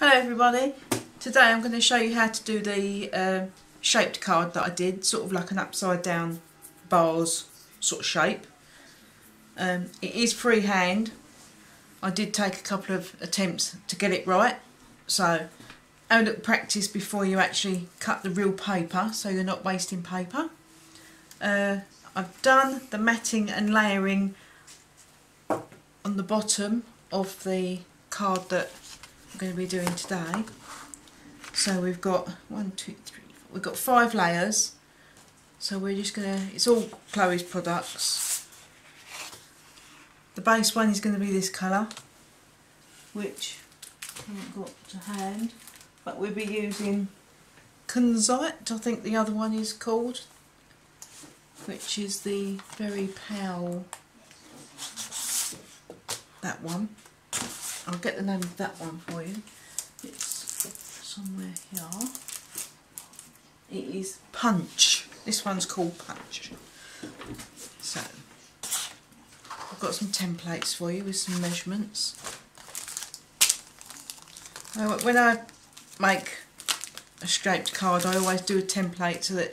Hello everybody, today I'm going to show you how to do the shaped card that I did, sort of like an upside down bars sort of shape. It is freehand. I did take a couple of attempts to get it right, so have a little practice before you actually cut the real paper so you're not wasting paper. I've done the matting and layering on the bottom of the card that I'm going to be doing today. So we've got 1, 2, 3, 4, we've got 5 layers. So we're just going to, it's all Chloe's products. The base one is going to be this colour, which I haven't got to hand, but we'll be using Kunzite, I think the other one is called, which is the very pale, that one. I'll get the name of that one for you. It's somewhere here. It is Punch. This one's called Punch. So, I've got some templates for you with some measurements. When I make a shaped card, I always do a template so that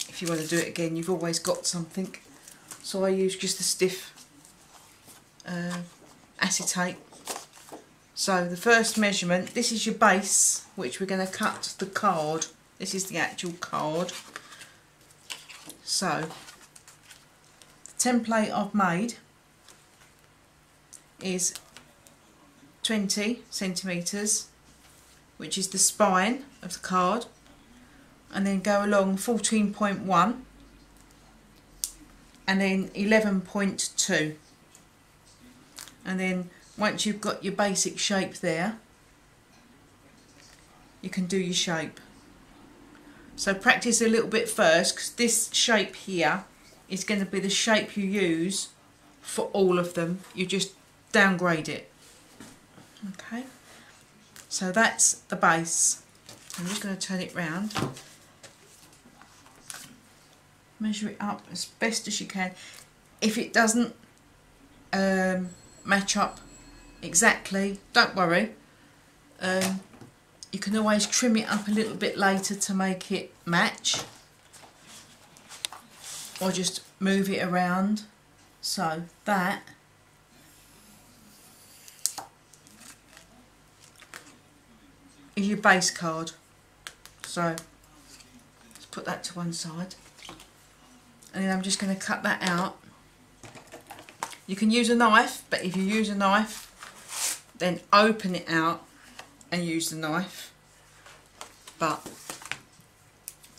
if you want to do it again, you've always got something. So I use just a stiff acetate. So the first measurement, this is your base, which we're going to cut the card. This is the actual card. So the template I've made is 20 centimetres, which is the spine of the card, and then go along 14.1 and then 11.2, and then once you've got your basic shape there, you can do your shape. So practice a little bit first, because this shape here is going to be the shape you use for all of them. You just downgrade it. Okay, so that's the base. I'm just going to turn it round. Measure it up as best as you can. If it doesn't match up exactly, don't worry. You can always trim it up a little bit later to make it match, or just move it around. So that is your base card. So let's put that to one side, and then I'm just going to cut that out. You can use a knife, but if you use a knife, then open it out and use the knife. But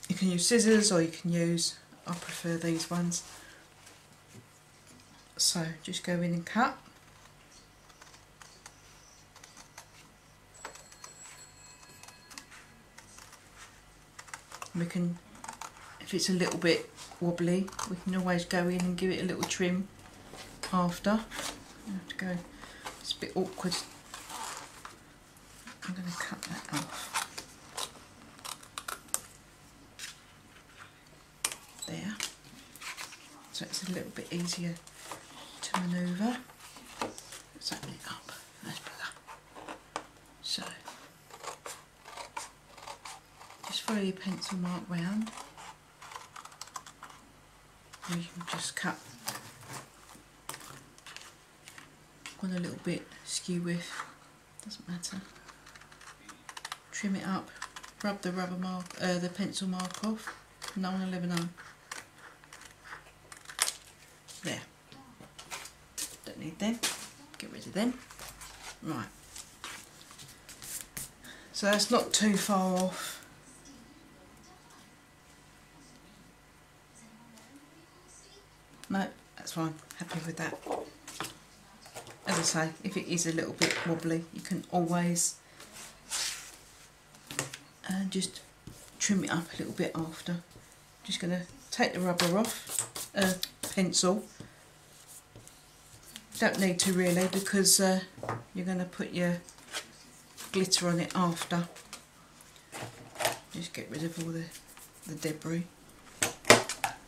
you can use scissors, or you can use, I prefer these ones. So just go in and cut. We can, if it's a little bit wobbly, we can always go in and give it a little trim after. I have to go, it's a bit awkward. I'm going to cut that off. There. So it's a little bit easier to manoeuvre. Let's open it up. That's better. So, just follow your pencil mark round. Or you can just cut one a little bit skew with, doesn't matter. Trim it up, rub the rubber mark, the pencil mark off. No one will ever know. There. Don't need them. Get rid of them. Right. So that's not too far off. No, that's fine. Happy with that. As I say, if it is a little bit wobbly, you can always just trim it up a little bit after. Just going to take the rubber off, pencil. Don't need to really, because you're going to put your glitter on it after. Just get rid of all the debris.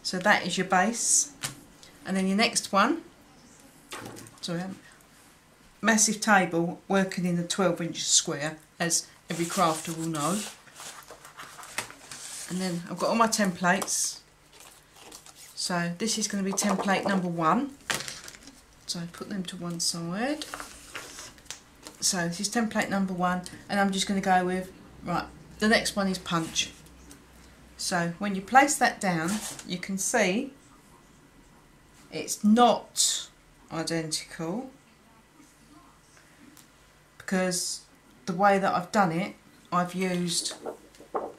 So that is your base. And then your next one, sorry, massive table working in a 12-inch square, as every crafter will know. And then I've got all my templates. So this is going to be template number 1. So I put them to one side. So this is template number 1, and I'm just going to go with, right, the next one is punch. So when you place that down, you can see it's not identical, because the way that I've done it, I've used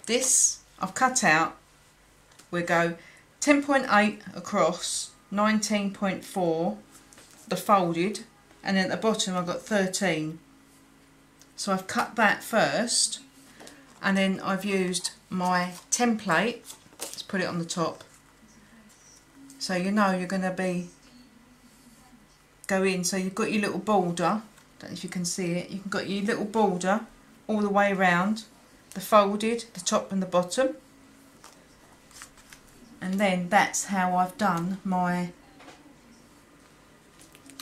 this, I've cut out, we go 10.8 across, 19.4 the folded, and then at the bottom I've got 13. So I've cut that first, and then I've used my template, let's put it on the top, so you know you're going to go in, so you've got your little border, don't know if you can see it, you've got your little border all the way around, the folded, the top and the bottom, and then that's how I've done my,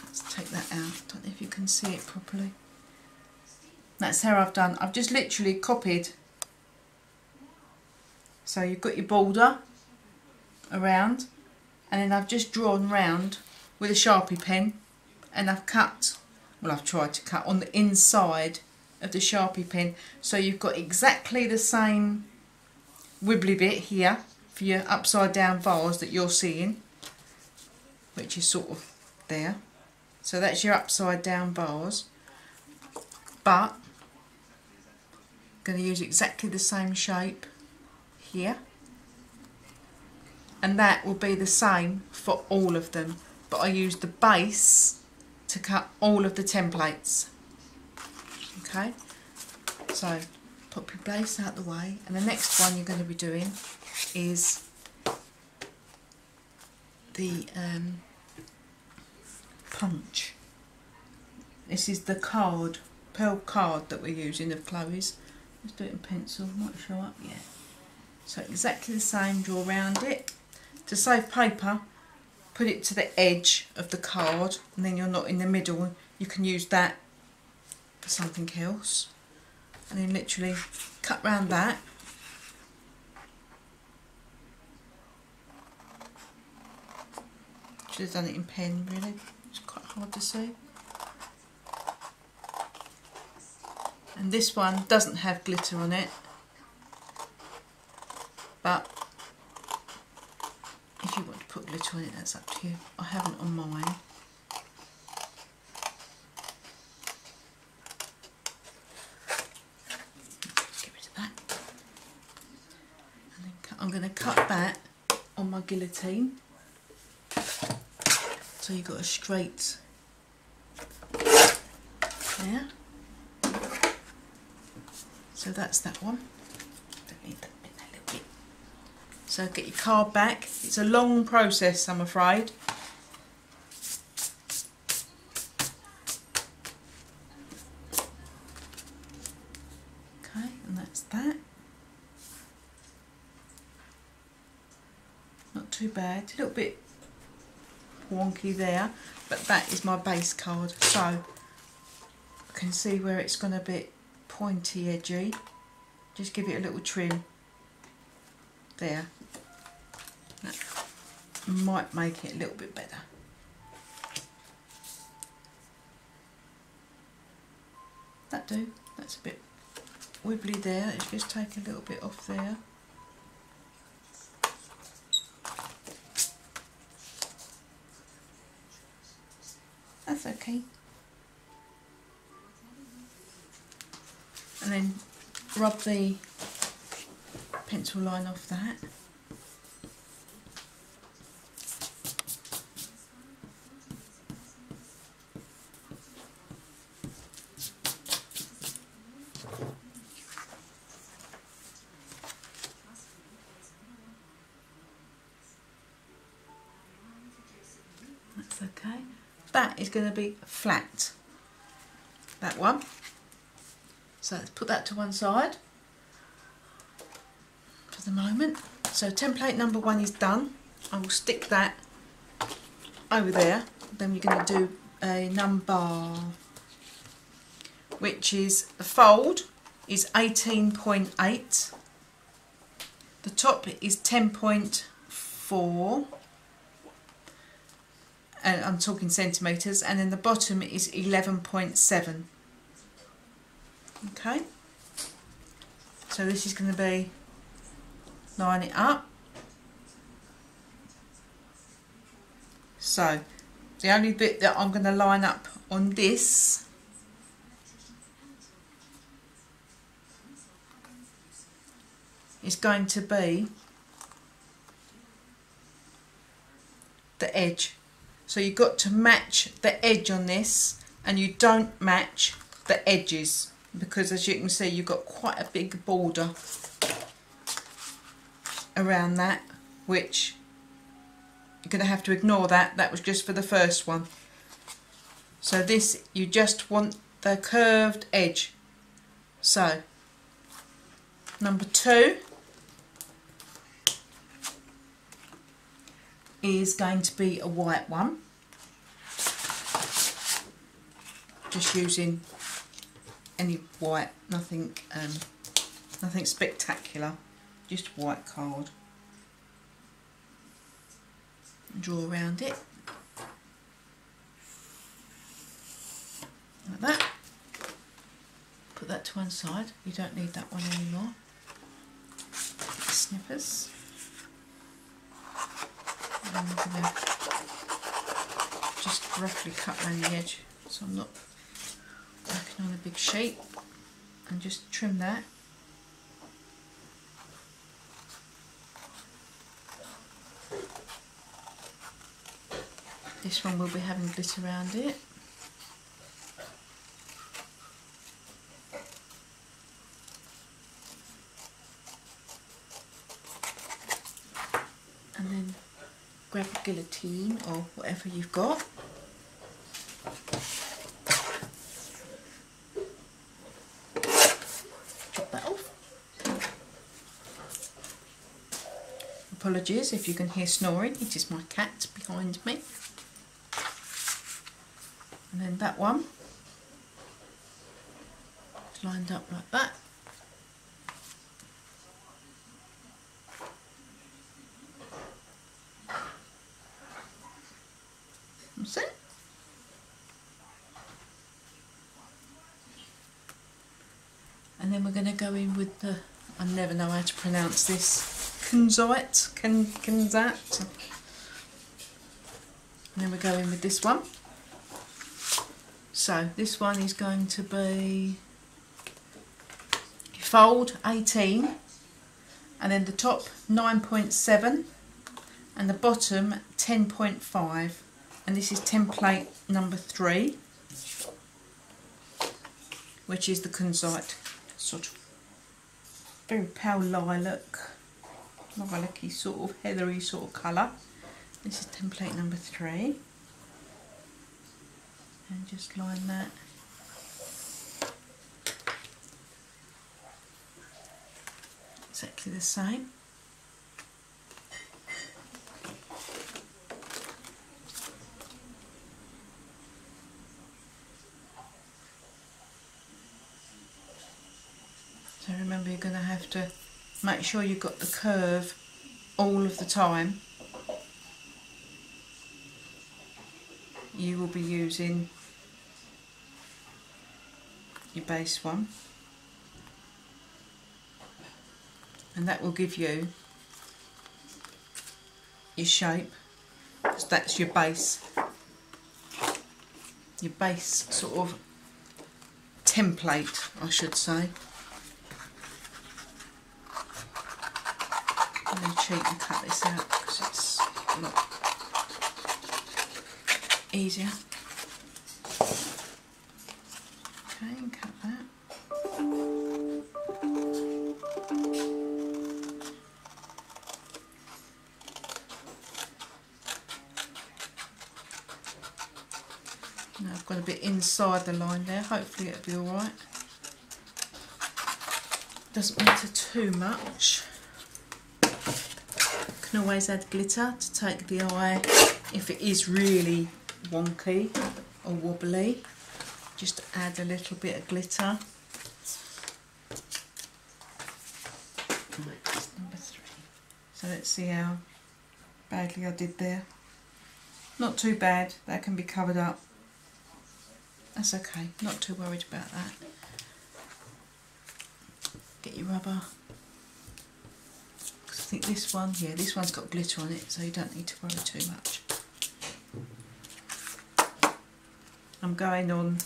let's take that out, don't know if you can see it properly, that's how I've just literally copied. So you've got your border around, and then I've just drawn round with a Sharpie pen, and I've cut, well, I've tried to cut on the inside of the Sharpie pen, so you've got exactly the same wibbly bit here for your upside down vase that you're seeing, which is sort of there. So that's your upside down vase, but I'm going to use exactly the same shape here, and that will be the same for all of them, but I used the base to cut all of the templates. Okay, so pop your base out the way, and the next one you're going to be doing is the punch. This is the card, pearl card that we're using of Chloe's. Let's do it in pencil, might show up, yeah. So exactly the same, draw around it. To save paper, put it to the edge of the card, and then you're not in the middle. You can use that for something else. And then literally cut round that. Should have done it in pen, really. It's quite hard to see. And this one doesn't have glitter on it, but if you want to put glitter on it, that's up to you. I haven't on mine. Let's get rid of that. And then I'm going to cut that on my guillotine, so you've got a straight there. So that's that one. Don't need that bit, that little bit. So get your card back. It's a long process, I'm afraid. Okay, and that's that. Not too bad. A little bit wonky there, but that is my base card. So I can see where it's going to be pointy, edgy. Just give it a little trim there. That might make it a little bit better. That do. That's a bit wibbly there. Let's just take a little bit off there. That's okay. And then rub the pencil line off that. That's okay. That is going to be flat, that one. So let's put that to one side for the moment. So template number 1 is done. I will stick that over there. Then we're going to do a number which is the fold is 18.8, the top is 10.4, and I'm talking centimetres, and then the bottom is 11.7. Okay, so this is going to be, line it up. So the only bit that I'm going to line up on this is going to be the edge. So you've got to match the edge on this, and you don't match the edges, because as you can see you've got quite a big border around that, which you're going to have to ignore that. That was just for the first one. So this, you just want the curved edge. So number 2 is going to be a white one, just using any white, nothing spectacular, just white card. Draw around it like that. Put that to one side, you don't need that one anymore. The snippers. And I'm going to just roughly cut around the edge, so I'm not working on a big sheet, and just trim that. This one will be having glitter around it. And then grab a guillotine or whatever you've got. Chop that off. Apologies if you can hear snoring, it is my cat behind me. And then that one is lined up like that. That's it. And then we're going to go in with the, I never know how to pronounce this, kunzite, kunzat. And then we go in with this one. So this one is going to be fold 18, and then the top 9.7 and the bottom 10.5, and this is template number 3, which is the kunzite, sort of very pale lilac-y sort of heathery sort of colour. This is template number 3. And just line that. Exactly the same. So remember, you're going to have to make sure you've got the curve all of the time. You will be using your base one, and that will give you your shape, because that's your base sort of template, I should say. I'm going to cheat and cut this out because it's a lot easier. Okay, and cut that. Now I've got a bit inside the line there, hopefully it'll be alright. Doesn't matter too much. Can always add glitter to take the eye if it is really wonky or wobbly. just to add a little bit of glitter. Right, that's number 3. So let's see how badly I did there. Not too bad, that can be covered up. That's okay, not too worried about that. Get your rubber. Because I think this one, yeah, this one's got glitter on it, so you don't need to worry too much. I'm going on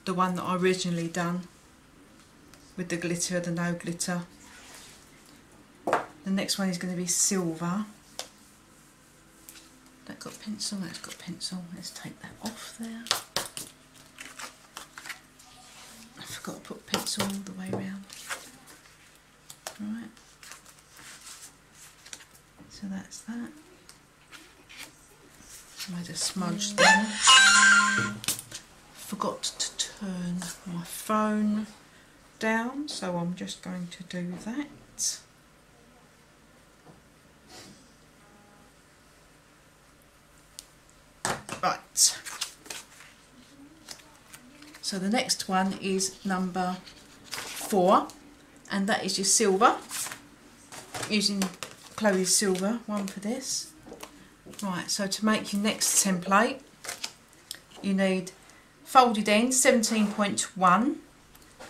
the one that I originally done with the glitter, the no glitter. The next one is going to be silver. That got pencil, that's got pencil. Let's take that off there. I forgot to put pencil all the way around. Right. So that's that. I made a smudge there. Forgot to turn my phone down, so I'm just going to do that. Right. So the next one is number 4, and that is your silver. Using Chloe's silver one for this. Right, so to make your next template, you need folded end 17.1,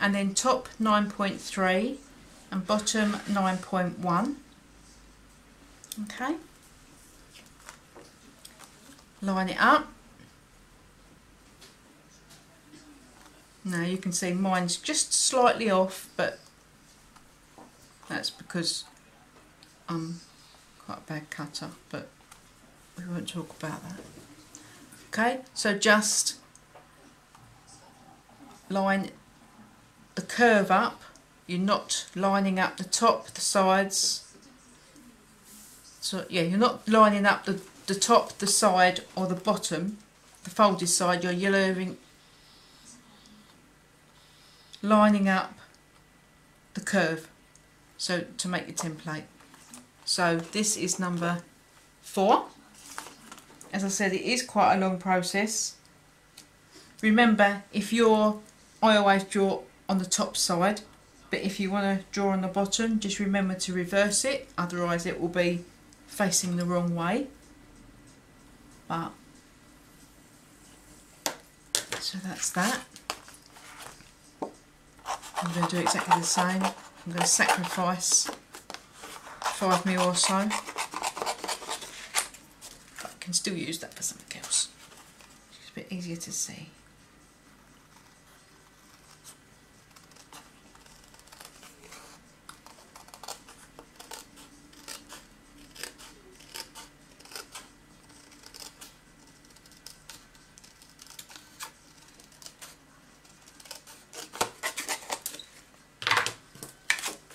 and then top 9.3 and bottom 9.1. Okay. Line it up. Now you can see mine's just slightly off, but that's because I'm quite a bad cutter, but we won't talk about that. Okay, so just line the curve up. You're not lining up the top, the sides. So yeah, you're not lining up the top, the side or the bottom, the folded side. You're lining up the curve, so to make your template. So this is number 4. As I said, it is quite a long process. Remember, I always draw on the top side, but if you want to draw on the bottom, just remember to reverse it, otherwise it will be facing the wrong way. But so that's that. I'm going to do exactly the same. I'm going to sacrifice 5mm or so. But I can still use that for something else. It's a bit easier to see.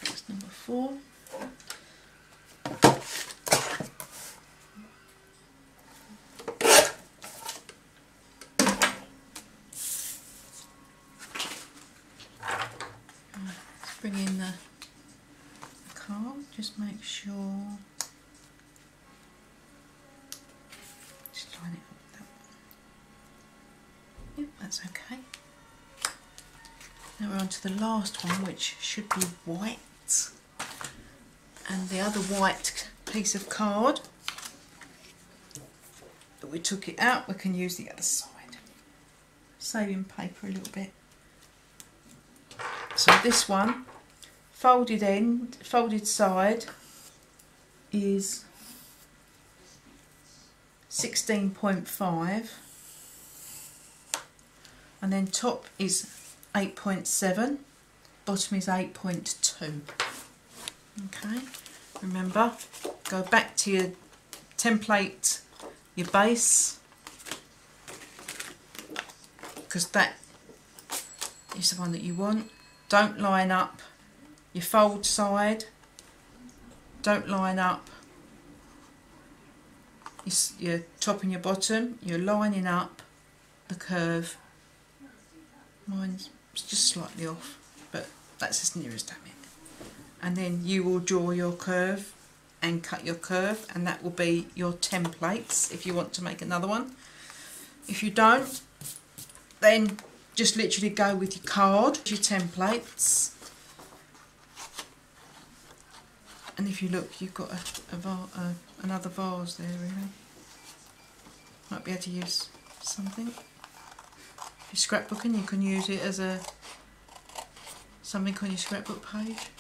That's number 4. Bring in the card, just make sure, just line it up that one. Yep, that's okay. Now we're on to the last one, which should be white, and the other white piece of card that we took it out, we can use the other side, saving paper a little bit. So this one, folded end, folded side is 16.5, and then top is 8.7, bottom is 8.2. Okay, remember, go back to your template, your base, because that is the one that you want. Don't line up your fold side, don't line up your top and your bottom, you're lining up the curve. Mine's just slightly off, but that's as near as damn it. And then you will draw your curve and cut your curve, and that will be your templates if you want to make another one. If you don't, then just literally go with your card, your templates. And if you look, you've got another vase there, really. Might be able to use something. If you're scrapbooking, you can use it as something on your scrapbook page.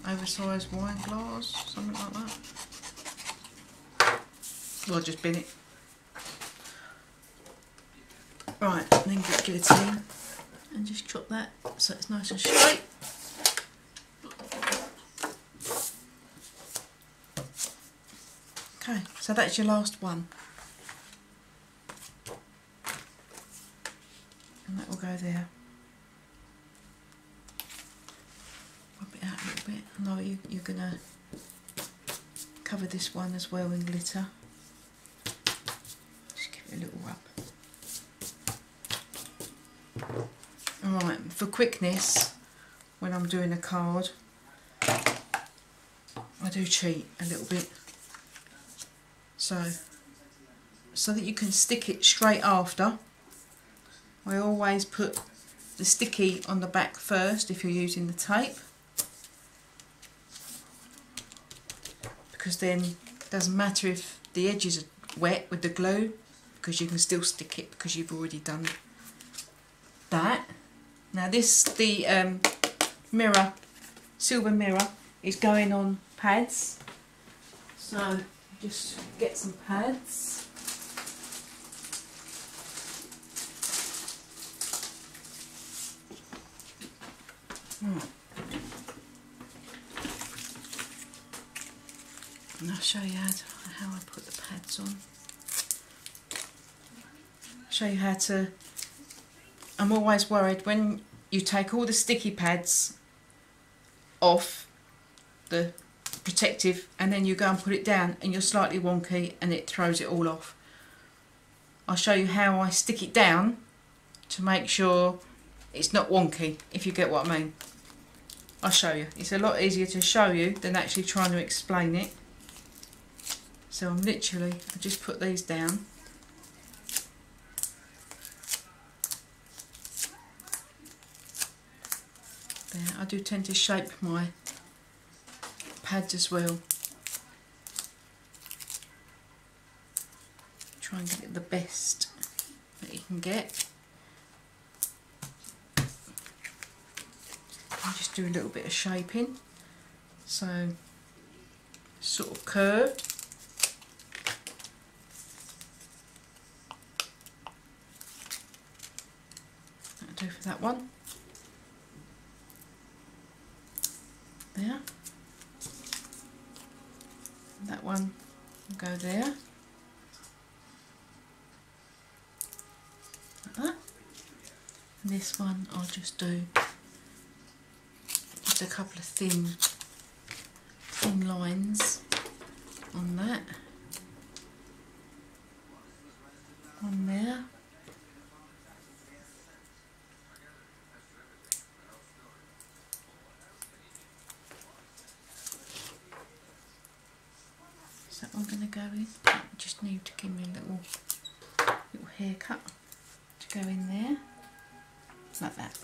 Oversized wine glass, something like that. Well, just bin it. Right, and then get guillotine and just chop that so it's nice and straight. Okay, so that's your last one. And that will go there. Rub it out a little bit. I know you're going to cover this one as well in glitter. Just give it a little rub. Alright, for quickness, when I'm doing a card, I do cheat a little bit. So that you can stick it straight after, I always put the sticky on the back first if you're using the tape, because then it doesn't matter if the edges are wet with the glue, because you can still stick it because you've already done that. Now the silver mirror is going on pads, so just get some pads. And I'll show you how I put the pads on. Show you how to. I'm always worried when you take all the sticky pads off the protective and then you go and put it down and you're slightly wonky and it throws it all off. I'll show you how I stick it down to make sure it's not wonky, if you get what I mean. I'll show you. It's a lot easier to show you than actually trying to explain it. So I just put these down. There, I do tend to shape my pads as well. Try and get it the best that you can get. And just do a little bit of shaping. So, sort of curved. That'll do for that one. There. That one will go there. Like that. And this one I'll just do just a couple of thin lines on that. On there. Is that one going to go in? I just need to give me a little haircut to go in there, like that.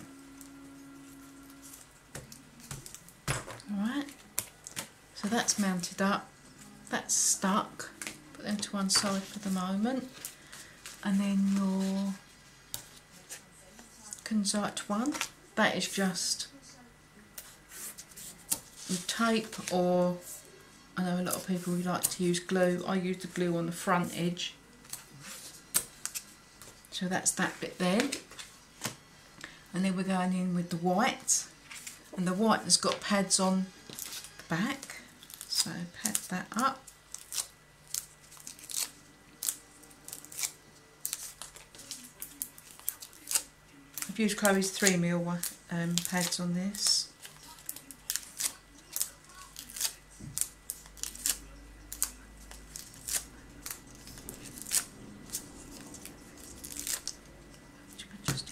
Alright, so that's mounted up, that's stuck, put them to one side for the moment, and then your Kunzite one, that is just your tape, or I know a lot of people who like to use glue. I use the glue on the front edge. So that's that bit there. And then we're going in with the white. And the white has got pads on the back. So pad that up. I've used Chloe's 3mm pads on this.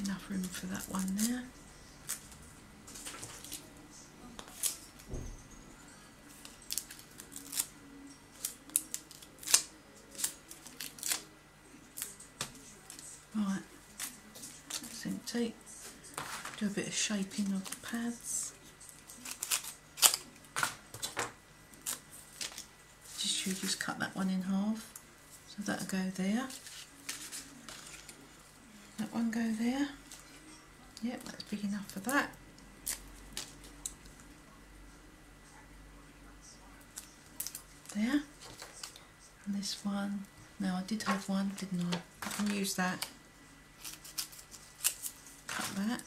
Enough room for that one there. quantity. Do a bit of shaping of the pads. Just cut that one in half, so that'll go there. That one go there. Yep, that's big enough for that. There. And this one, now I did have one, didn't I? I can use that. Cut that.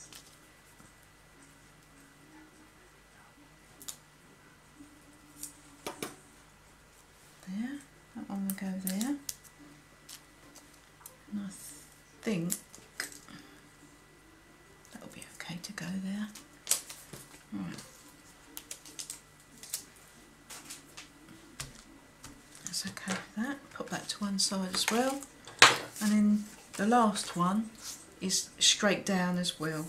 There, that one will go there. And I think that'll be okay to go there. Right. That's okay for that. Pop that to one side as well. And then the last one is straight down as well.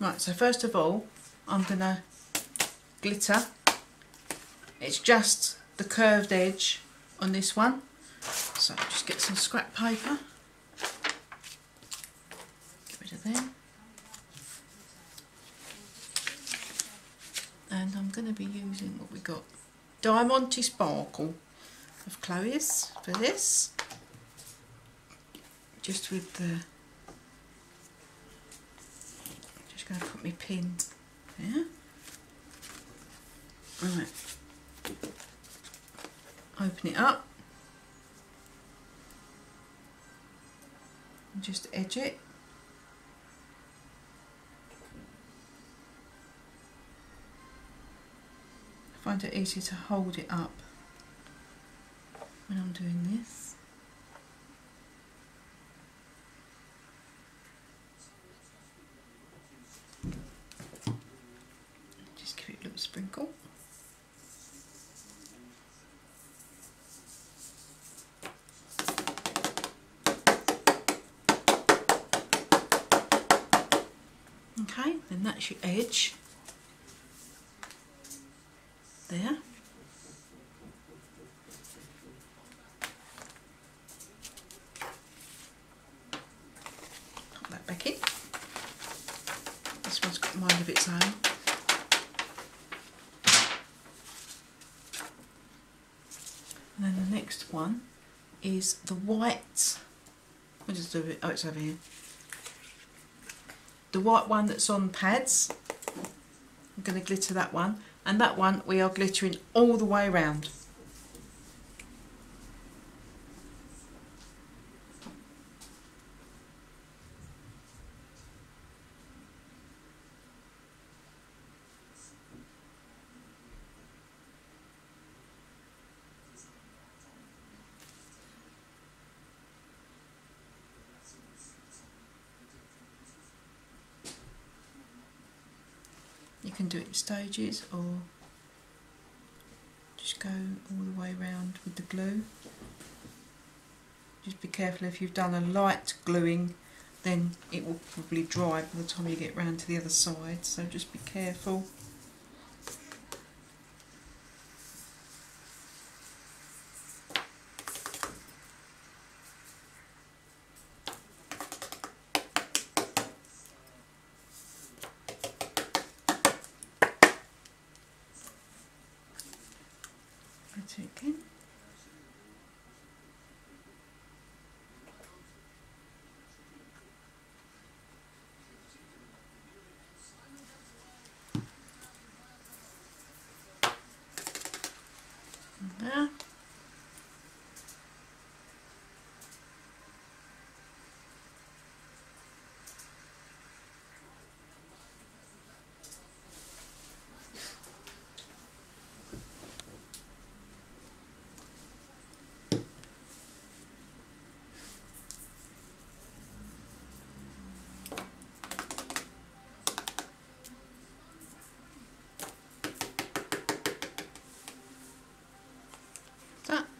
Right, so first of all, I'm going to glitter. It's just the curved edge on this one. So just get some scrap paper. Get rid of them. And I'm going to be using what we got. Diamante Sparkle of Chloe's for this. Just with the... going to put my pin there. Right. Open it up. And just edge it. I find it easier to hold it up when I'm doing this. Sprinkle. Okay, then that's your edge there. Pop that back in. This one's got a mind of its own. And then the next one is the white, what does it do? Oh, it's over here. The white one that's on pads. I'm going to glitter that one, and that one we are glittering all the way around. You can do it in stages or just go all the way around with the glue. Just be careful, if you've done a light gluing then it will probably dry by the time you get round to the other side, so just be careful. Again. There.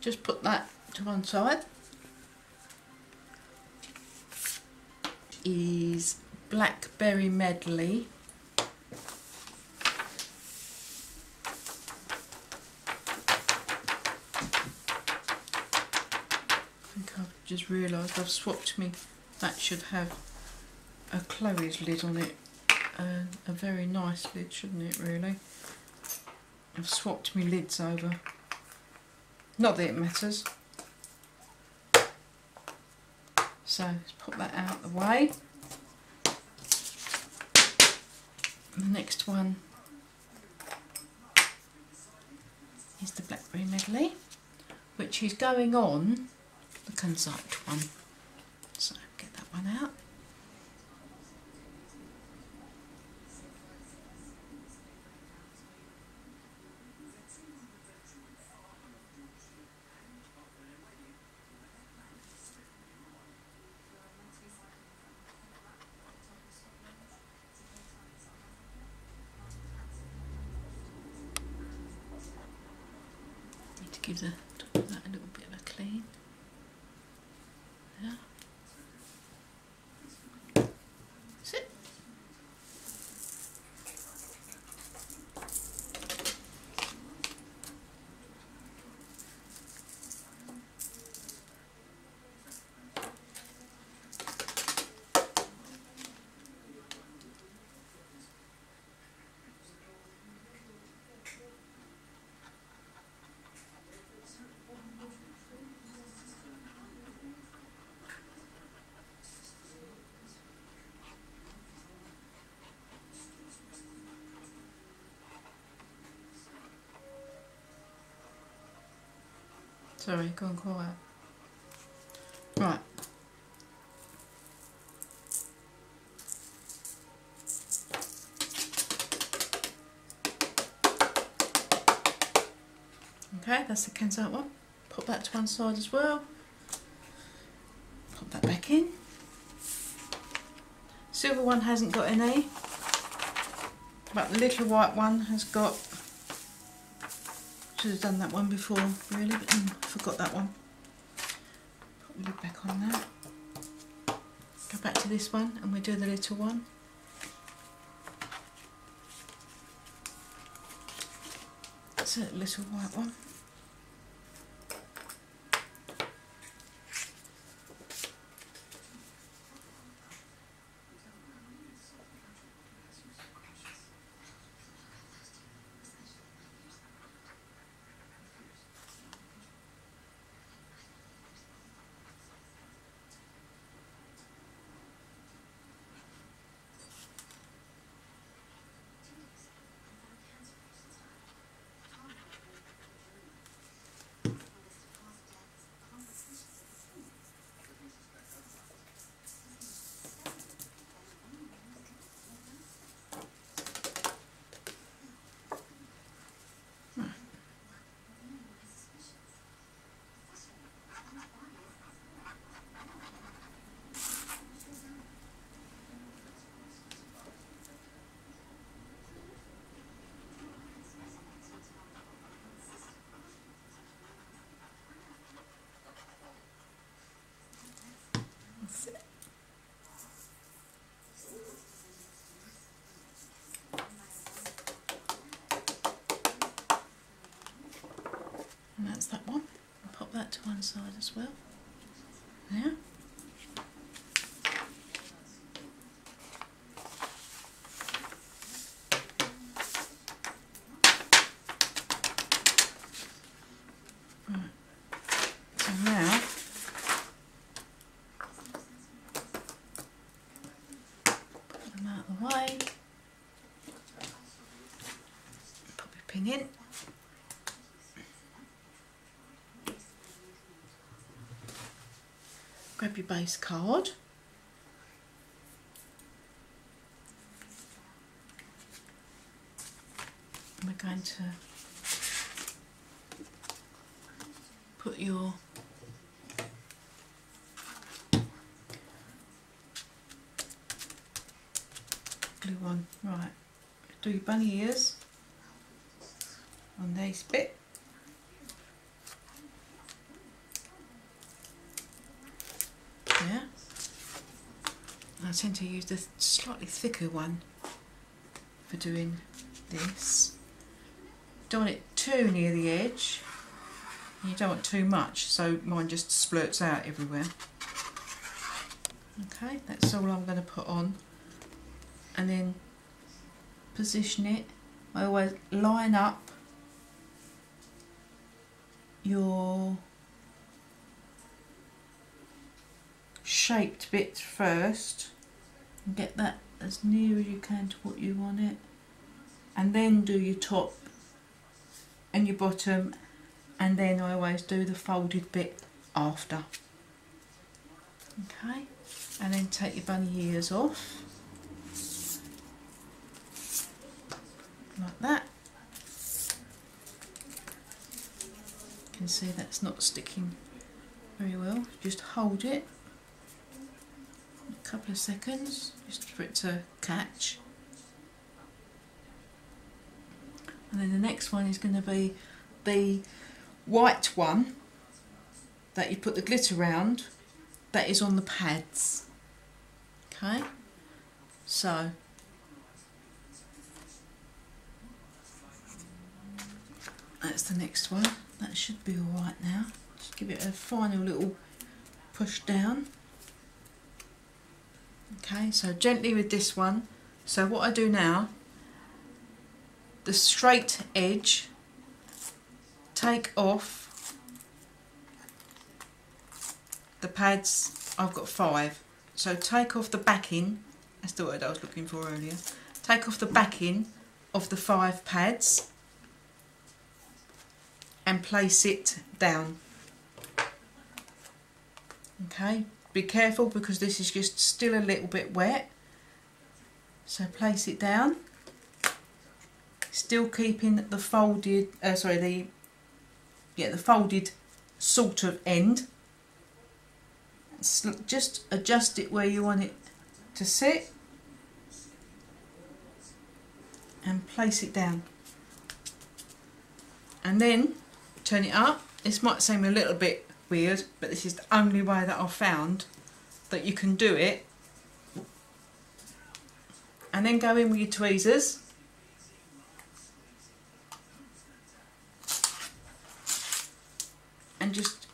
Just put that to one side. is Blackberry Medley. I think I've just realised I've swapped me. That should have a Chloe's lid on it. A very nice lid, shouldn't it, really? I've swapped my lids over. Not that it matters. So let's put that out of the way. The next one is the Blackberry Medley, which is going on the Consult one. So get that one out. Need to give the top of that a little bit of a clean. Yeah. That's it. Sorry, go on quiet. Right. Okay, that's the Consult one. Pop that to one side as well. Pop that back in. Silver one hasn't got any, but the little white one has got. Should have done that one before, really, but I forgot that one. Put the lid back on that. Go back to this one and we'll do the little one. That's a little white one. That's it. And that's that one. I'll pop that to one side as well. Yeah. Right. So now put them out of the way. Pop your pin in. Grab your base card. And we're going to put your glue on. Right, do your bunny ears on this bit. Yeah. I tend to use the slightly thicker one for doing this. Don't want it too near the edge, and you don't want too much, so mine just splurts out everywhere. Okay, that's all I'm going to put on, and then position it. I always line up your shaped bit first and get that as near as you can to what you want it, and then do your top and your bottom, and then I always do the folded bit after. Okay, and then take your bunny ears off like that. You can see that's not sticking very well. Just hold it a couple of seconds just for it to catch. And then the next one is going to be the white one that you put the glitter around, that is on the pads. Okay, so that's the next one. That should be alright now. Just give it a final little push down. Okay, so gently with this one. So what I do now, the straight edge, take off the pads. I've got 5, so take off the backing, that's the word I was looking for earlier. Take off the backing of the 5 pads and place it down. Okay, be careful because this is just still a little bit wet, so place it down, still keeping the folded the folded sort of end. Just adjust it where you want it to sit and place it down, and then turn it up. This might seem a little bit weird, but this is the only way that I've found that you can do it. And then go in with your tweezers and just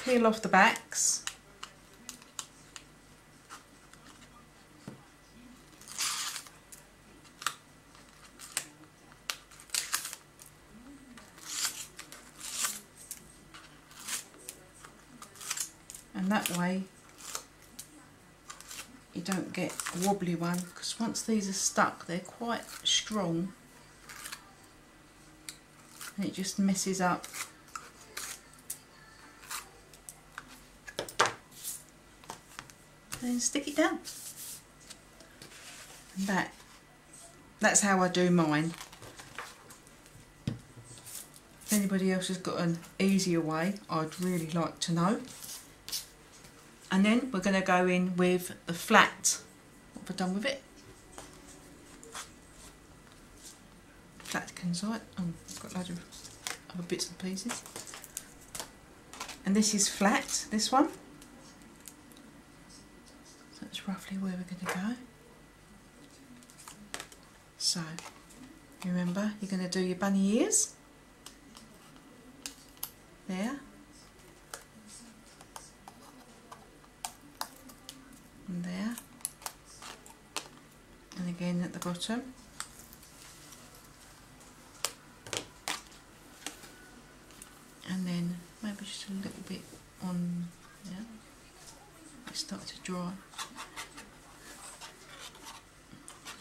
peel off the backs. And that way you don't get a wobbly one, because once these are stuck they're quite strong and it just messes up. Then stick it down. And that's how I do mine. If anybody else has got an easier way, I'd really like to know. And then we're going to go in with the flat. What have I done with it? Flat Kanzite. Oh, I've got loads of other bits and pieces. And this is flat, this one. So that's roughly where we're going to go. So, remember, you're going to do your bunny ears. There. And there, and again at the bottom, and then maybe just a little bit on there. It starts to dry.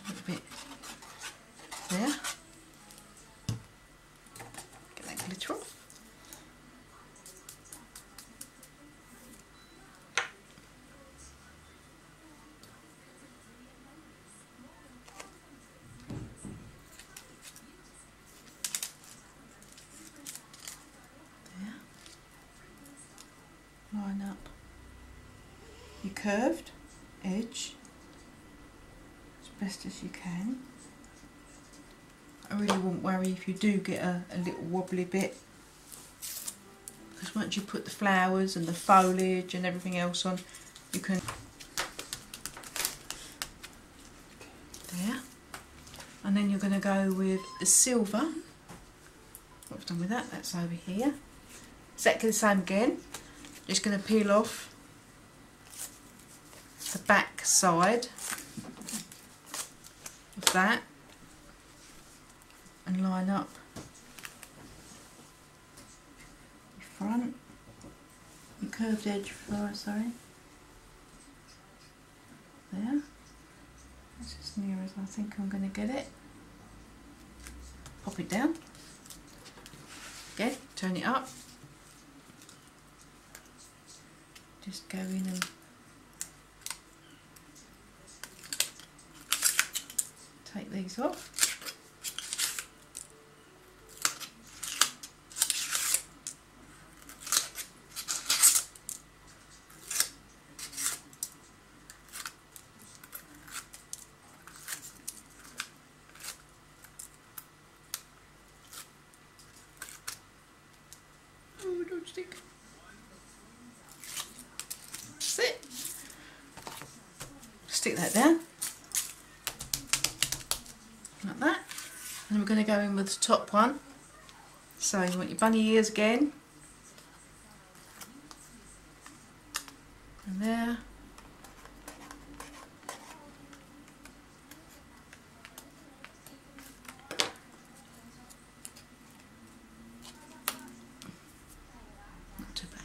A little bit there. Get that glitter off. Line up your curved edge as best as you can. I really wouldn't worry if you do get a little wobbly bit, because once you put the flowers and the foliage and everything else on, You can, there, and then you're going to go with the silver. What I've done with that, that's over here. Exactly the same again. Just going to peel off the back side of that and line up your front, your curved edge for, sorry, there. That's as near as I think I'm going to get it. Pop it down. Again, turn it up. Just go in and take these off. Oh, don't stick. That's it. Stick that down. Like that. And we're going to go in with the top one. So you want your bunny ears again. And there. Not too bad.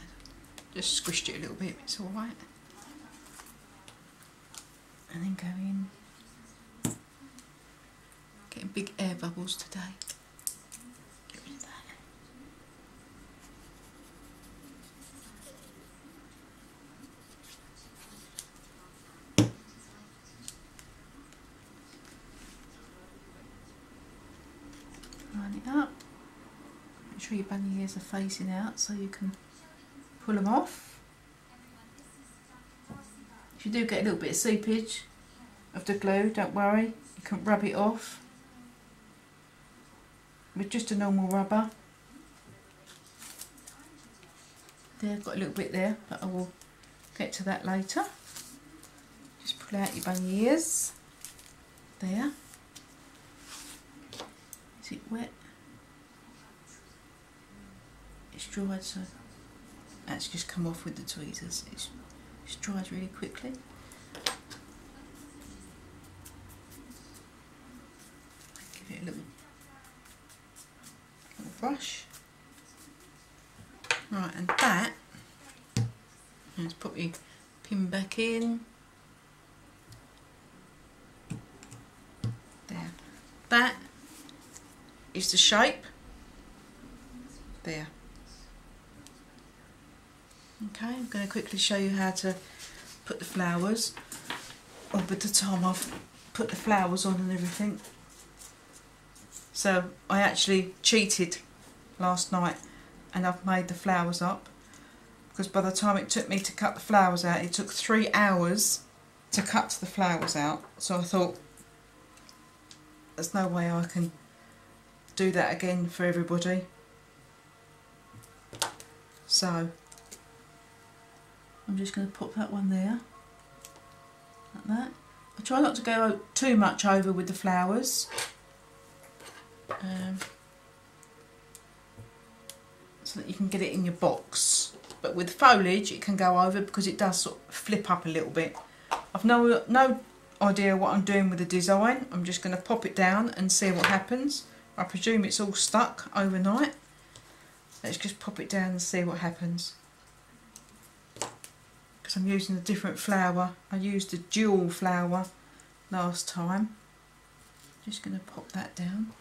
Just squished it a little bit, it's alright. And then go in. Getting big air bubbles today. Get rid of that. Line it up. Make sure your bunny ears are facing out so you can pull them off. If you do get a little bit of seepage of the glue, don't worry, you can rub it off with just a normal rubber. There, I've got a little bit there, but I will get to that later. Just pull out your bunny ears. There. Is it wet? It's dried, so that's just come off with the tweezers. It's dries really quickly. Give it a little brush. Right, and that, let's put your pin back in. There. That is the shape. There. Okay, I'm going to quickly show you how to put the flowers. Oh, by the time I've put the flowers on and everything. So I actually cheated last night and I've made the flowers up, because by the time it took me to cut the flowers out, it took 3 hours to cut the flowers out. So I thought, there's no way I can do that again for everybody. So I'm just going to put that one there, like that. I try not to go too much over with the flowers. So that you can get it in your box, but with foliage it can go over because it does sort of flip up a little bit. I've no idea what I'm doing with the design. I'm just going to pop it down and see what happens. I presume it's all stuck overnight. Let's just pop it down and see what happens, because I'm using a different flower. I used a dual flower last time. Just going to pop that down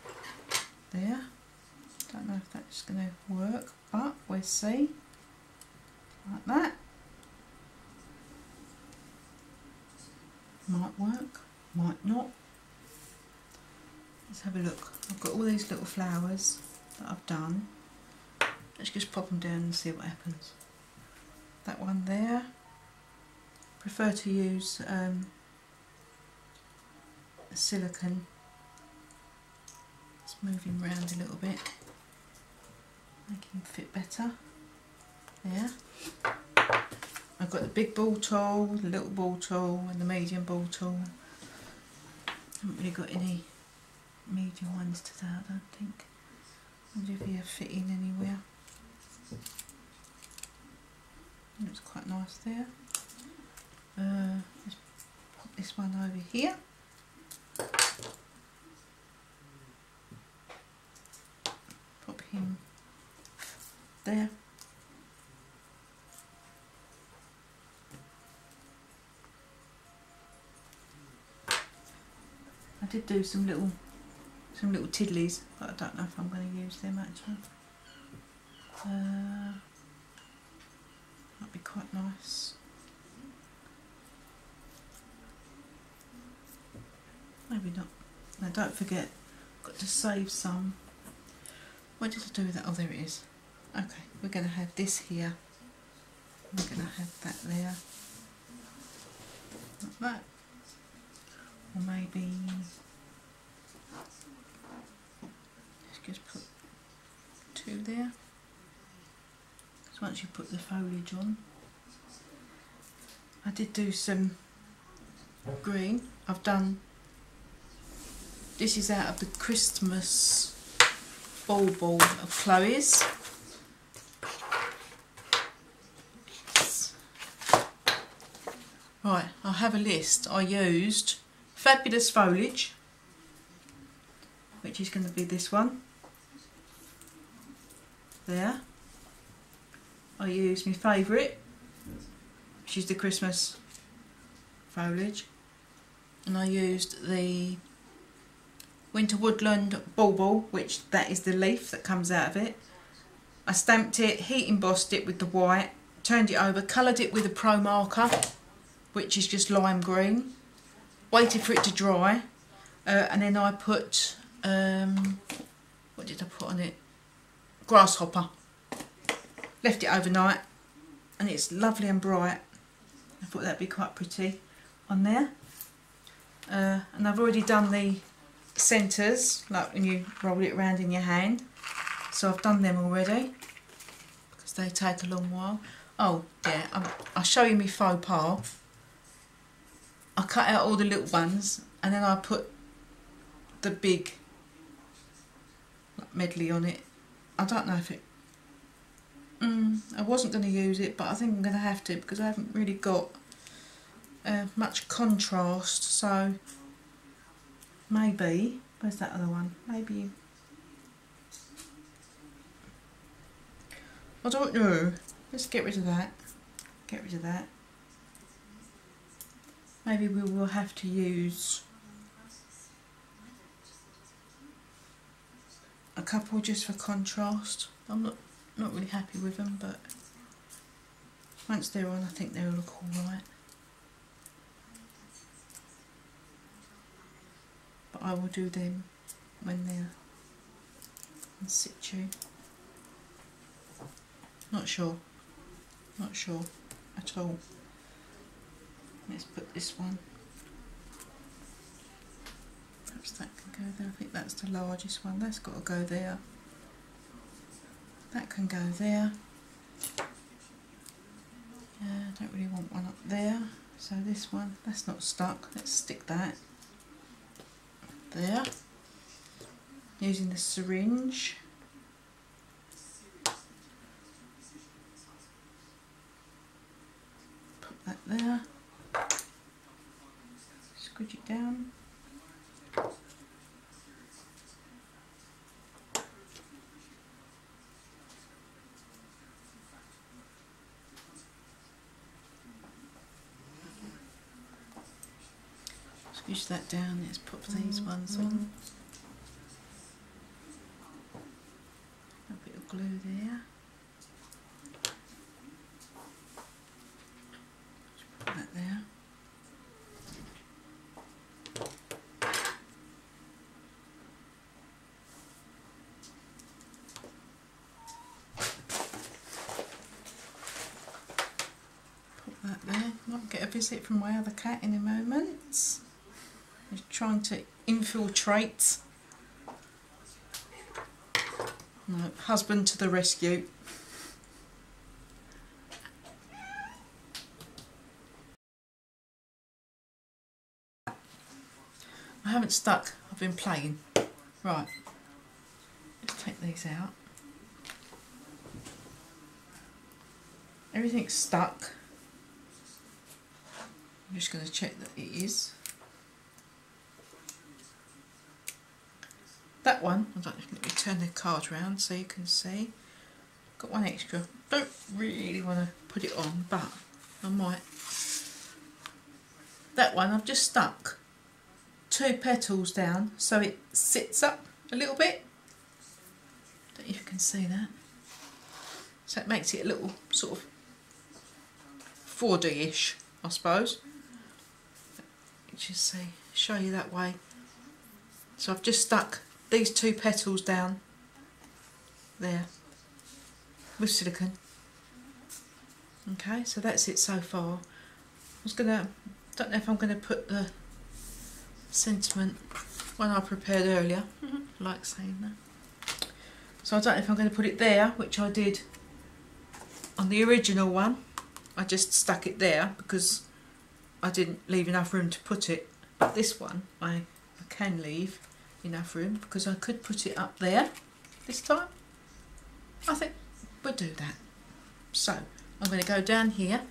there. Don't know if that's going to work, but we'll see. Like that. Might work, might not. Let's have a look. I've got all these little flowers that I've done. Let's just pop them down and see what happens. That one there. Prefer to use silicone. It's moving round a little bit. Make him fit better. There. I've got the big ball tool, the little ball tool and the medium ball tool. Haven't really got any medium ones today, I don't think. I wonder if they fit in anywhere. Looks quite nice there. Let's pop this one over here. Pop him there. I did do some little tiddlies, but I don't know if I'm going to use them actually. That'd be quite nice. Maybe not. Now don't forget, I've got to save some. What did I do with that? Oh, there it is. Okay, we're going to have this here. We're going to have that there. Like that. Or maybe let's just put two there. So once you put the foliage on, I did do some green. I've done, this is out of the Christmas ball of Chloe's. Right, I'll have a list. I used Fabulous Foliage, which is going to be this one there. I used my favourite, which is the Christmas foliage, and I used the Winter Woodland Bauble, which that is the leaf that comes out of it. I stamped it, heat embossed it with the white, turned it over, coloured it with a Pro marker, which is just lime green, waited for it to dry, and then I put, what did I put on it? Grasshopper. Left it overnight, and it's lovely and bright. I thought that'd be quite pretty on there. And I've already done the centres, like when you roll it around in your hand. So I've done them already, because they take a long while. Oh yeah, I'll show you my faux pas. I cut out all the little ones, and then I put the big medley on it. I don't know if it, I wasn't going to use it, but I think I'm going to have to, because I haven't really got much contrast. So maybe, where's that other one? Maybe, I don't know. Let's get rid of that. Get rid of that. Maybe we will have to use a couple just for contrast. I'm not really happy with them, but once they're on, I think they'll look alright. But I will do them when they're in situ. Not sure at all. Let's put this one. Perhaps that can go there. I think that's the largest one. That's got to go there. That can go there. Yeah, I don't really want one up there. So this one, that's not stuck. Let's stick that there. Using the syringe. Put that there. Squidge it down. Squish that down. Let's put these ones on. A bit of glue there. Just put that there. Put that there. Might get a visit from my other cat in a moment. He's trying to infiltrate. No, husband to the rescue. I haven't stuck, I've been playing. Right, let's take these out. Everything's stuck. I'm just going to check that it is. That one, I don't know, let me turn the card round so you can see. Got one extra. Don't really want to put it on, but I might. That one I've just stuck 2 petals down so it sits up a little bit. Don't know if you can see that. So it makes it a little sort of 4D-ish, I suppose. Just see, show you that way. So I've just stuck these 2 petals down there with silicone. Okay, so that's it so far. Don't know if I'm gonna put the sentiment one I prepared earlier. I like saying that. So I don't know if I'm going to put it there, which I did on the original one. I just stuck it there because I didn't leave enough room to put it. But this one I can leave enough room because I could put it up there this time. I think we'll do that. So I'm going to go down here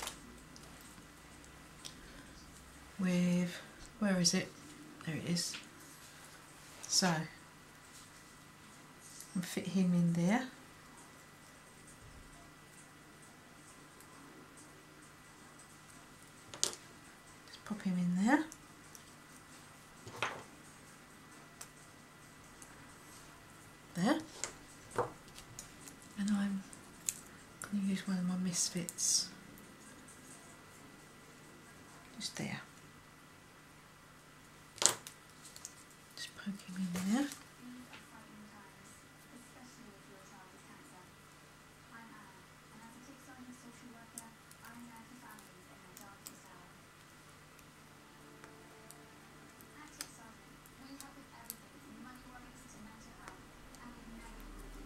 with, where is it? There it is. So I'll fit him in there. Just pop him in there. There. And I'm going to use one of my Misfits. Just there. Just poke him in there.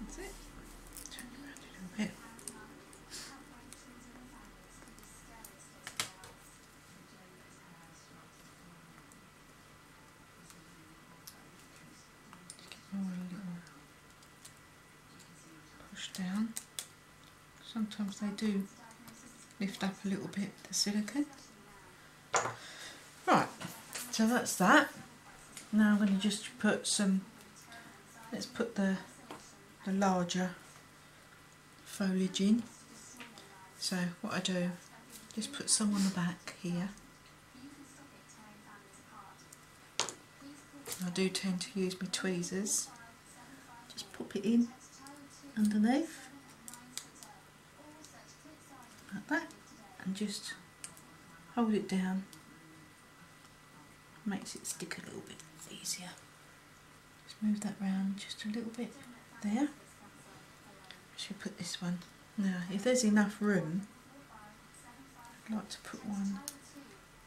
That's it. Turn it around a little bit. Give more a little push down. Sometimes they do lift up a little bit, the silicone. Right, so that's that. Now I'm going to just put some, let's put the larger foliage in. So what I do, just put some on the back here. I do tend to use my tweezers. Just pop it in underneath, like that, and just hold it down. Makes it stick a little bit easier. Just move that round just a little bit there. I should put this one. Now, if there's enough room, I'd like to put one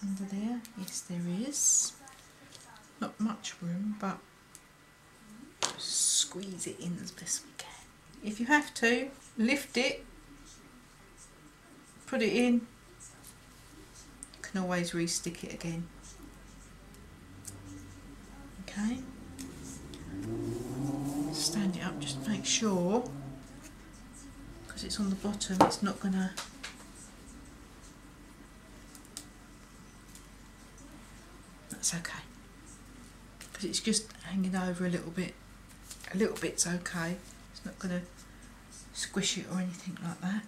under there. Yes, there is. Not much room, but just squeeze it in as best we can. If you have to, lift it, put it in. You can always re-stick it again. Okay. Stand it up, just make sure, because it's on the bottom, it's not gonna. That's okay, because it's just hanging over a little bit. A little bit's okay. It's not gonna squish it or anything like that.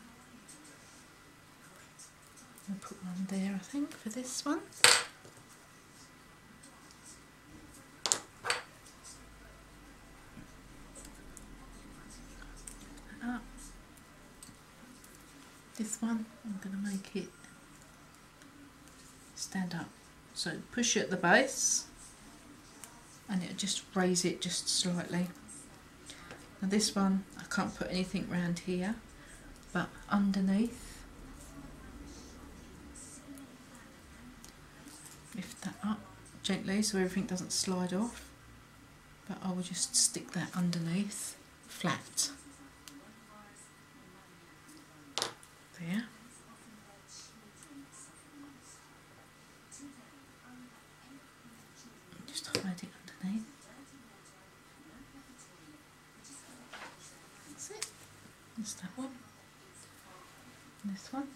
I'll put one there, I think, for this one. Up. This one, I'm going to make it stand up. So push it at the base and it'll just raise it just slightly. Now this one, I can't put anything around here, but underneath, lift that up gently so everything doesn't slide off, but I will just stick that underneath flat. There. Just hide it underneath. That's it. That's that one. And this one.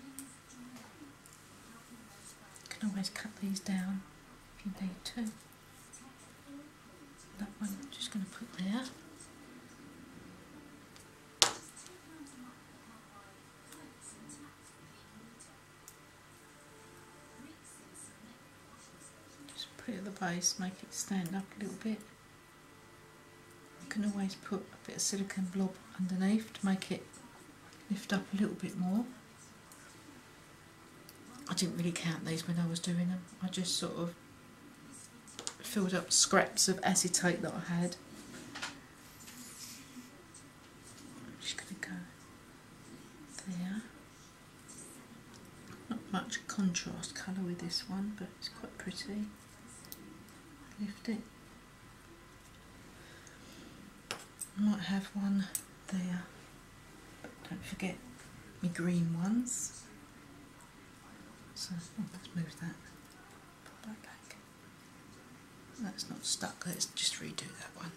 You can always cut these down if you need to. That one I'm just going to put there. Just put it at the base, make it stand up a little bit. You can always put a bit of silicone blob underneath to make it lift up a little bit more. I didn't really count these when I was doing them. I just sort of filled up scraps of acetate that I had. I'm just going to go there. Not much contrast colour with this one, but it's quite pretty. Lift it. I might have one there, but don't forget my green ones. So let's move that. Put that back. That's not stuck. Let's just redo that one.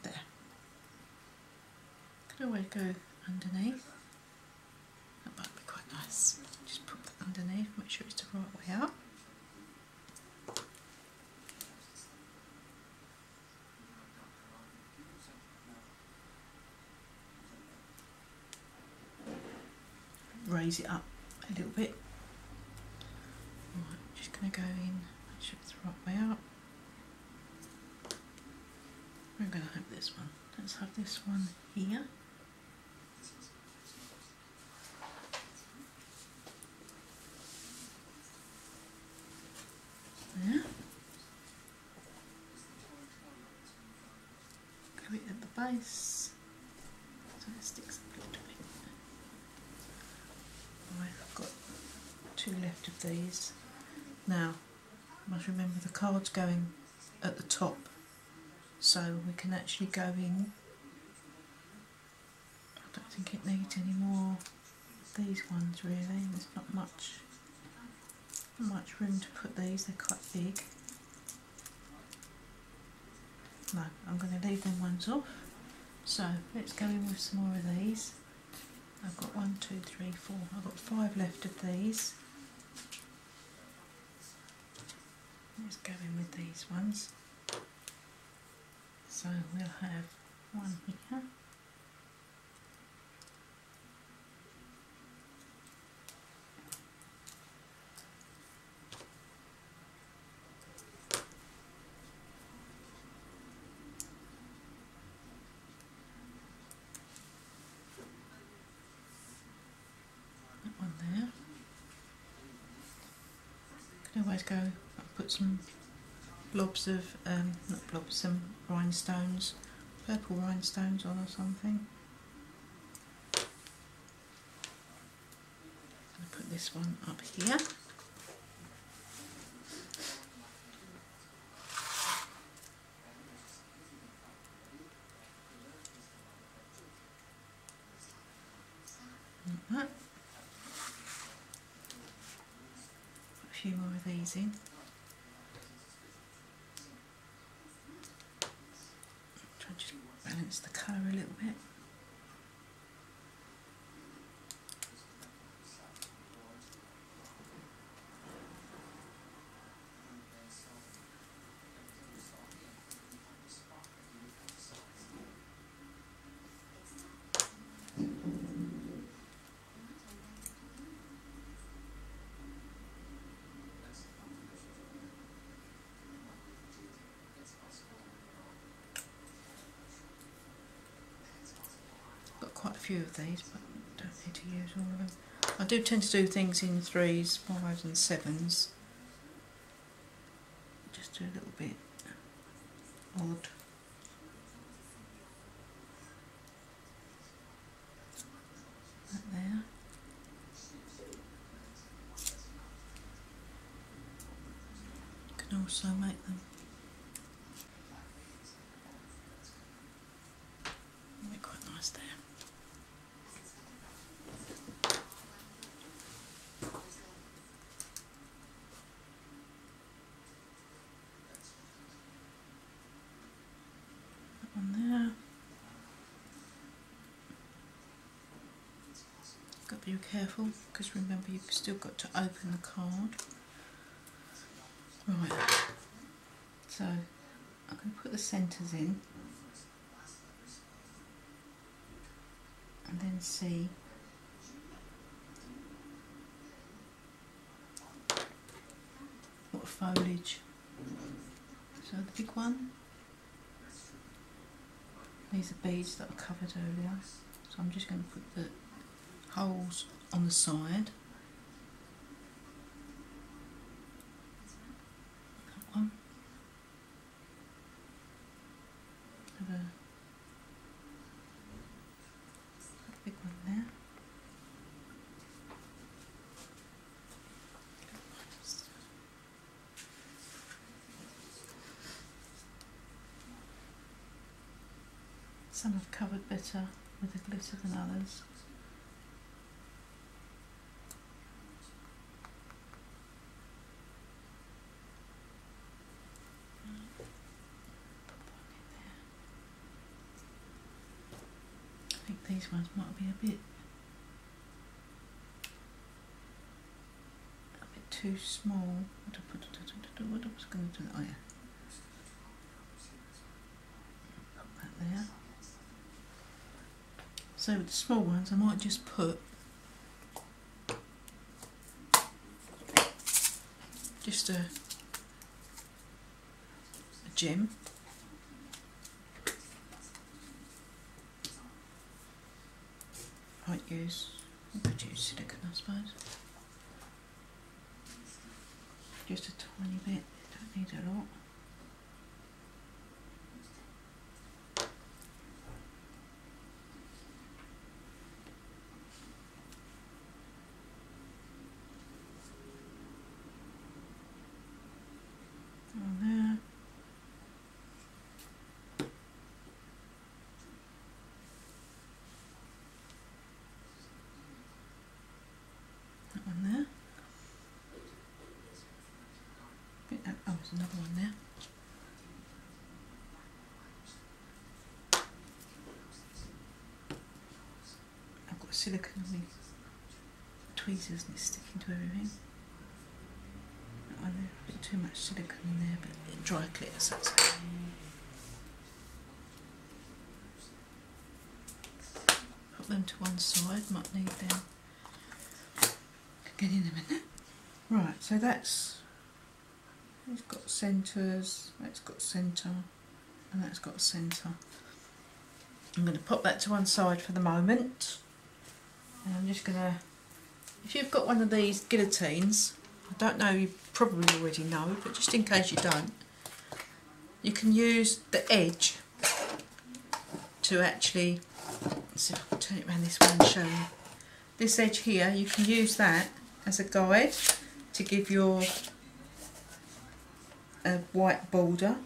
There. Could always go underneath. That might be quite nice. Just put that underneath. Make sure it's the right way up. Raise it up a little bit. Right, just going to go in, make sure it's the right way up. We're going to have this one. Let's have this one here. There. Glue it at the base so it sticks up a little bit. Right, I've got 2 left of these. Now, I must remember the card's going at the top, so we can actually go in. I don't think it needs any more of these ones really. There's not much room to put these, they're quite big. No, I'm going to leave them ones off. So let's go in with some more of these. I've got 1, 2, 3, 4. I've got 5 left of these. Let's go in with these ones. So we'll have one here. Can always go and put some blobs of, not blobs, some rhinestones, purple rhinestones on or something. I'm going to put this one up here. Like that. Put a few more of these in. Try and just balance the colour a little bit. Quite a few of these, but don't need to use all of them. I do tend to do things in 3s, 5s and 7s. Just do a little bit odd. That there. You can also make them nice there. That one there. Got to be careful because remember you've still got to open the card. Right, so I'm going to put the centres in and then see what foliage. So the big one, these are beads that I covered earlier, so I'm just going to put the holes on the side. That one. Have a big one there. Some have covered better with the glitter than others. I think these ones might be a bit too small. What was I going to do? Oh yeah. Put that there. So with the small ones I might just put just a gem. I could use silicone, I suppose. Just a tiny bit, don't need a lot. On there. That one there. Oh, there's another one there. I've got silicone on my tweezers and it's sticking to everything. That one there, a bit too much silicone in there, but it dry clears, so that's okay. Put them to one side, might need them. Get in a minute. Right, so that's. It's got centres, that's got centre, and that's got centre. I'm going to pop that to one side for the moment. And I'm just going to, if you've got one of these guillotines, I don't know, you probably already know, but just in case you don't, you can use the edge to actually, let's see if I can turn it around this way and show you. This edge here, you can use that as a guide to give your a white border.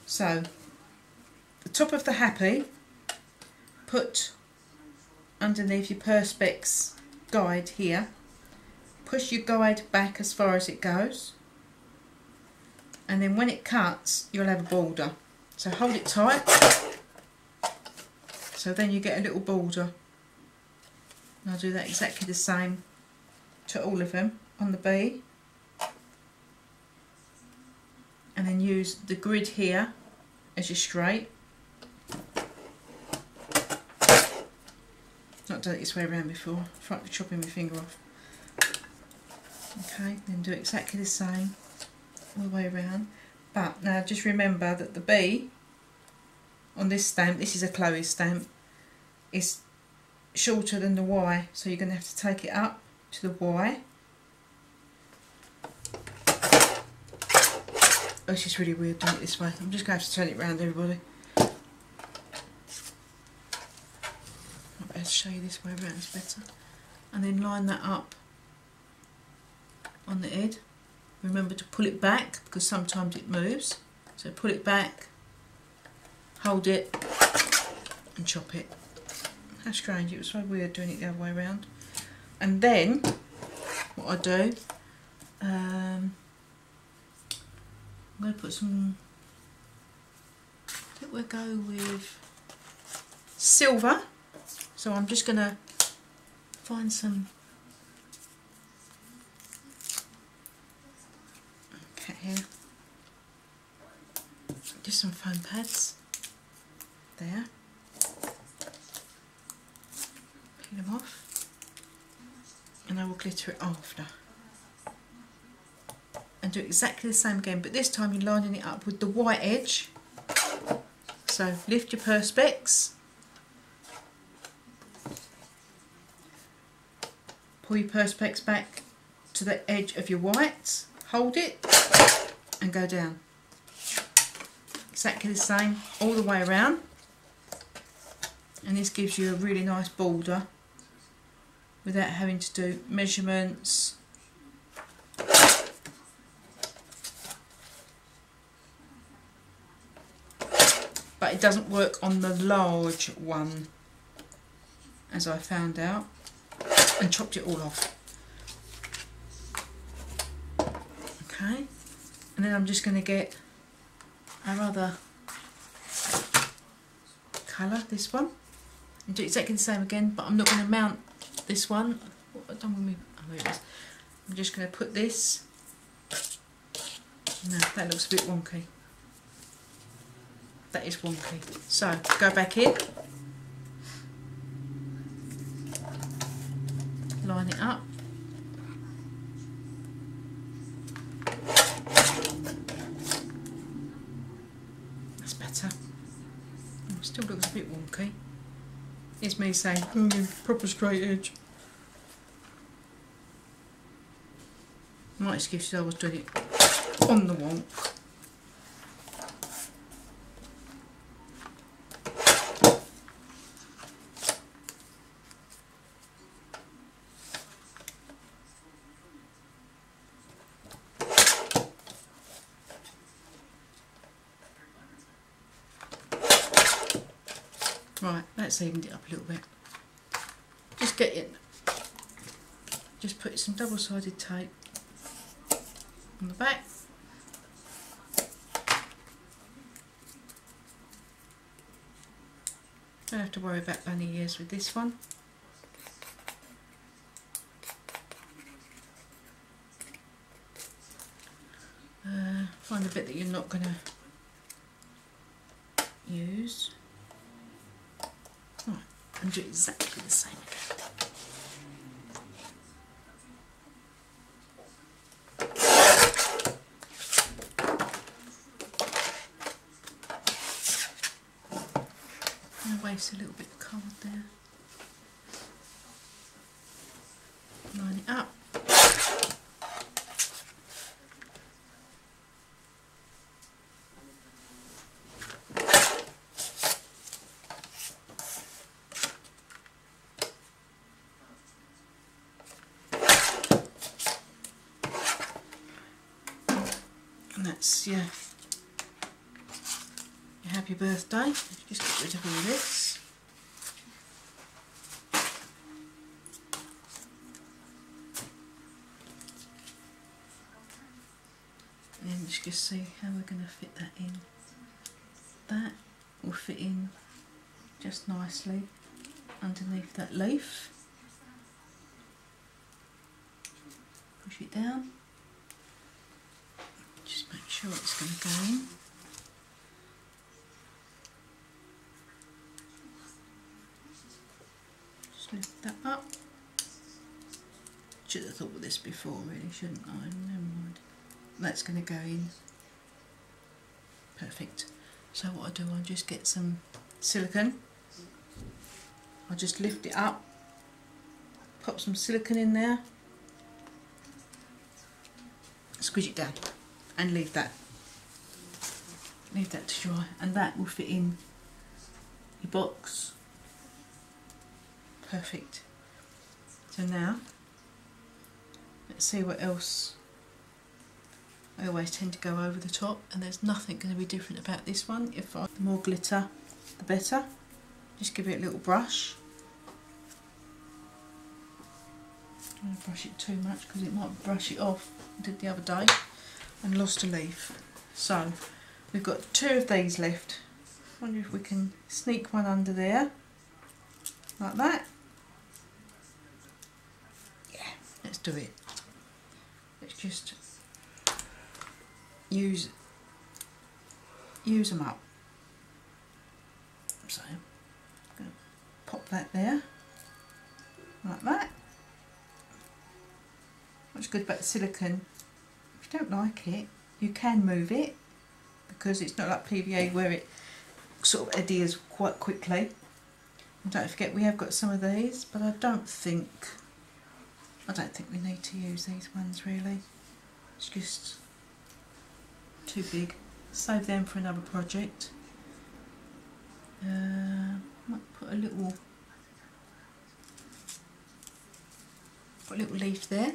So the top of the happy, put underneath your Perspex guide here, push your guide back as far as it goes, and then when it cuts you'll have a border. So hold it tight, so then you get a little border. And I'll do that exactly the same to all of them on the bee. And then use the grid here as your straight. Not done it this way around before, I felt like chopping my finger off. Okay, then do exactly the same all the way around. But now just remember that the B on this stamp, this is a Chloe stamp, is shorter than the Y, so you're going to have to take it up to the Y. Oh, it's just really weird doing it this way. I'm just going to have to turn it around, everybody. I'll better show you this way around, it's better. And then line that up on the head. Remember to pull it back because sometimes it moves. So pull it back, hold it and chop it. How strange, it was so weird doing it the other way around. And then what I do, I'm going to put some, I think we'll go with silver. So I'm just going to find some, okay, here, just some foam pads there, peel them off, and I will glitter it after. And do exactly the same again, but this time you're lining it up with the white edge. So lift your perspex, pull your perspex back to the edge of your white, hold it and go down. Exactly the same all the way around, and this gives you a really nice border without having to do measurements. But it doesn't work on the large one, as I found out, and chopped it all off. Okay, and then I'm just going to get our other colour, this one, and do exactly the same again, but I'm not going to mount this one. What have I done with me? Oh, there it is. I'm just going to put this. No, that looks a bit wonky. That is wonky. So go back in, line it up, that's better. Still looks a bit wonky. It's me saying, oh, proper straight edge. My excuse is I was doing it on the wonk. Right, that's evened it up a little bit. Just get it, just put some double-sided tape on the back. Don't have to worry about bunny ears with this one. Find the bit that you're not going to use. Right, and do exactly the same again. I'm going to waste a little bit of card there. Line it up. And that's your happy birthday. Just get rid of all this. And then just see how we're going to fit that in. That will fit in just nicely underneath that leaf. Push it down. Just make sure it's going to go in. Just lift that up. Should have thought of this before, really, shouldn't I? Never mind. That's going to go in. Perfect. So what I do, I just get some silicone. I just lift it up, pop some silicone in there, squeeze it down, and leave that to dry, and that will fit in your box. Perfect. So now let's see what else. I always tend to go over the top, and there's nothing going to be different about this one. The more glitter the better. Just give it a little brush don't want to brush it too much because it might brush it off. I did the other day and lost a leaf. So we've got 2 of these left. I wonder if we can sneak one under there, like that. Yeah, let's do it. Let's just use them up. So I'm going to pop that there, like that. What's good about the silicone, if you don't like it, you can move it, because it's not like PVA where it sort of adheres quite quickly. And don't forget we have got some of these, but I don't think we need to use these ones really. It's just too big. Save them for another project. Might put a little leaf there.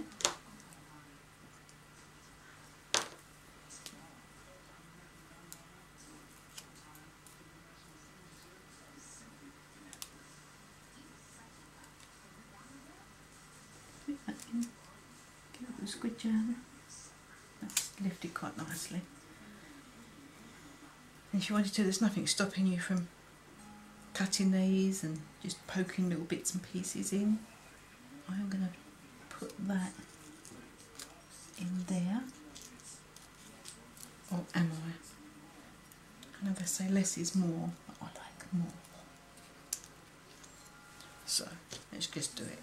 Put that in. Give it a squidge down. That's lifted quite nicely. And if you wanted to, there's nothing stopping you from cutting these and just poking little bits and pieces in. I am going to put that in there. Or am I? I know they say less is more, but I like more. So let's just do it.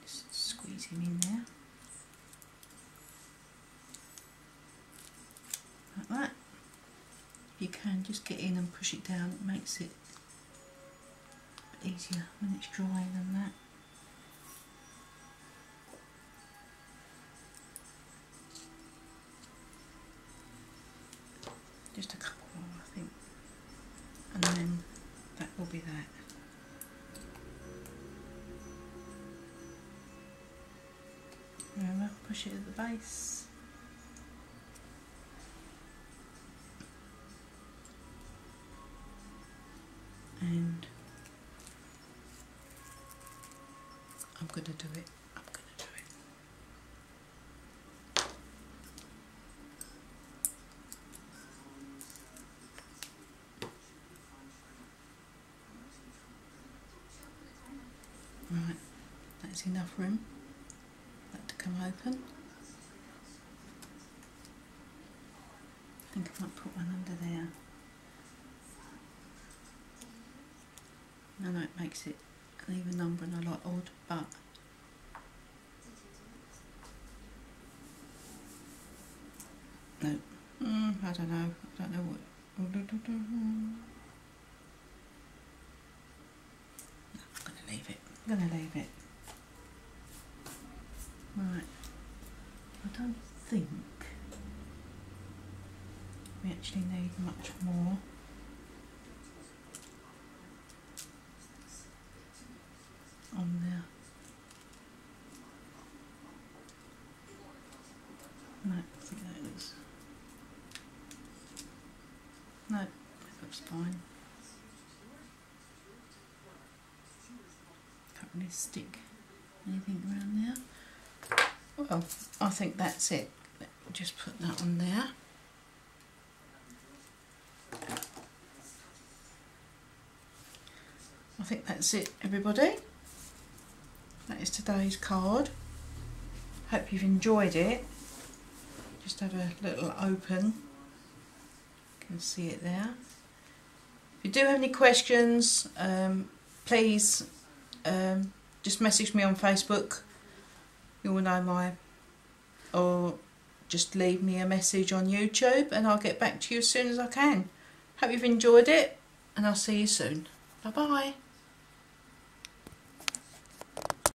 Just squeeze him in there. Like that. You can just get in and push it down, it makes it a bit easier when it's dry than that. Just a couple more, I think, and then that will be that. Remember, push it at the base. And I'm going to do it. I'm going to do it. Right, that's enough room for that to come open. I think I might put one under there. I know it makes it an even number and a lot odd, but no, I don't know. I don't know what. No, I'm going to leave it. I'm going to leave it. Right. I don't think we actually need much more. On there. No, I think that looks. No, that looks fine. Can't really stick anything around there. Well, I think that's it. Let me just put that on there. I think that's it, everybody. That is today's card. Hope you've enjoyed it. Just have a little open. You can see it there. If you do have any questions, please just message me on Facebook. You will know my, or just leave me a message on YouTube and I'll get back to you as soon as I can. Hope you've enjoyed it and I'll see you soon. Bye bye.